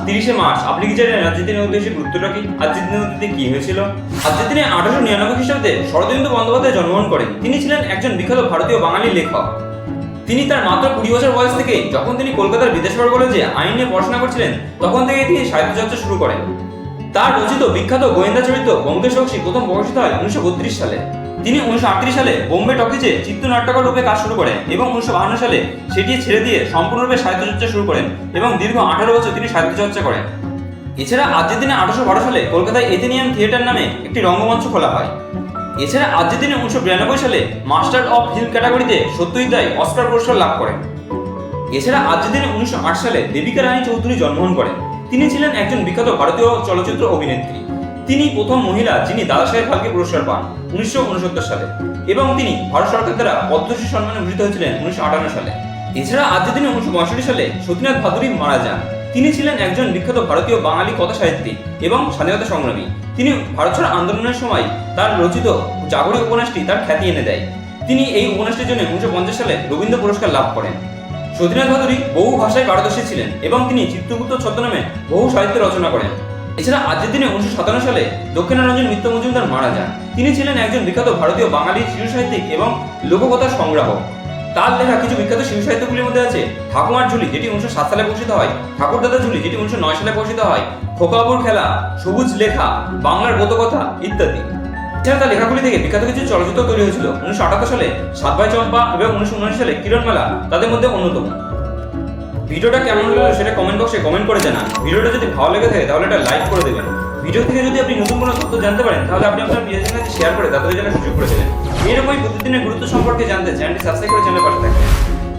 30শে March আপনি কি জানেন আজকের দিনের উদ্দেশ্যে গুরুত্বটা কি? আজকের দিনের উদ্দেশ্যে কি হয়েছিল? আজকের দিনে 1899 খ্রিস্টাব্দে শরদিন্দু বন্দ্যোপাধ্যায় জন্মগ্রহণ করেন। তিনি ছিলেন একজন বিখ্যাত ভারতীয় বাঙালি লেখক। তিনি তার মাত্র 20 বছর বয়স থেকে যখন তিনি কলকাতার বিদ্যাসাগর কলেজে আইন নিয়ে পড়াশোনা করছিলেন তখন থেকে তিনি সাহিত্য চর্চা শুরু করেন। তার রচিত বিখ্যাত গোয়েন্দা চরিত্র ব্যোমকেশ বক্সী প্রথম প্রকাশিত হয় 1932 সালে। তিনি 1938 সালে বোম্বে টকিজে চিত্রনাট্যকার রূপে কাজ শুরু করেন এবং 1952 সালে সেটি ছেড়ে দিয়ে সম্পূর্ণরূপে সাহিত্য চর্চা শুরু করেন এবং দীর্ঘ 18 বছর তিনি সাহিত্য চর্চা করেন। এছাড়া আজকের দিনে 1812 সালে কলকাতায় এথেনিয়াম থিয়েটার নামে একটি রঙ্গমঞ্চ খোলা হয়। এছাড়া আজকের দিনে 1992 সালে মাস্টার অফ হিল ক্যাটাগরিতে সত্যজিৎ রায় অস্কার পুরস্কার লাভ করেন। এছাড়া আজকের দিনে 1908 সালে দেবিকা রানী চৌধুরী জন্মগ্রহণ করেন। তিনি ছিলেন একজন বিখ্যাত ভারতীয় চলচ্চিত্র অভিনেত্রী। তিনি প্রথম মহিলা যিনি দাদাসাহেব ফালকে পুরস্কার পান 1969 সালে এবং তিনি ভারত সরকার দ্বারা পদ্মশ্রী সম্মানে ভূষিত হয়েছিলেন 1958 সালে। এছাড়া আজকের দিনে 1965 সালে সতীনাথ ভাদুড়ী মারা যান। তিনি ছিলেন একজন বিখ্যাত ভারতীয় বাঙালি কথা সাহিত্যিক এবং স্বাধীনতা সংগ্রামী। তিনি ভারত ছাড় আন্দোলনের সময় তার রচিত জাগরী উপন্যাসটি তার খ্যাতি এনে দেয়। তিনি এই উপন্যাসটির জন্য 1950 সালে রবীন্দ্র পুরস্কার লাভ করেন। সতীনাথ ভাদুড়ী বহু ভাষায় পারদর্শী ছিলেন এবং তিনি চিত্রগুপ্ত ছদ্মনামে বহু সাহিত্য রচনা করেন। এছাড়া আজকের দিনে 1957 সালে দক্ষিণারঞ্জন মিত্র মজুমদার মারা যান। তিনি ছিলেন একজন বিখ্যাত ভারতীয় বাঙালি শিশু সাহিত্যিক এবং লোককথার সংগ্রাহক। তার লেখা কিছু বিখ্যাত শিশু সাহিত্যগুলির মধ্যে আছে ঠাকুমার ঝুলি, যেটি 1907 সালে প্রকাশিত হয়, ঠাকুরদাদা ঝুলি, যেটি 1909 সালে প্রকাশিত হয়, খোকাবুর খেলা, সবুজ লেখা, বাংলার ব্রতকথা ইত্যাদি। এছাড়া তার লেখাগুলি থেকে বিখ্যাত কিছু চলচ্চিত্র তৈরি হয়েছিল। 1978 সালে সাত ভাই চম্পা এবং 1979 সালে কিরণমালা তাদের মধ্যে অন্যতম। ভিডিওটা কেমন লাগলো সেটা কমেন্ট বক্সে কমেন্ট করে জানান। ভিডিওটা যদি ভালো লেগে থাকে তাহলে এটা লাইক করে দেবেন। ভিডিও থেকে যদি আপনি নতুন কোনো তথ্য জানতে পারেন তাহলে আপনি আপনার প্রিয়জনের কাছে শেয়ার করে তাদের জন্য সুযোগ করে দেবেন। এরকমই প্রতিদিনের গুরুত্ব সম্পর্কে জানতে চ্যানেলটি সাবস্ক্রাইব করে চ্যানেলের পাশে থাকবেন।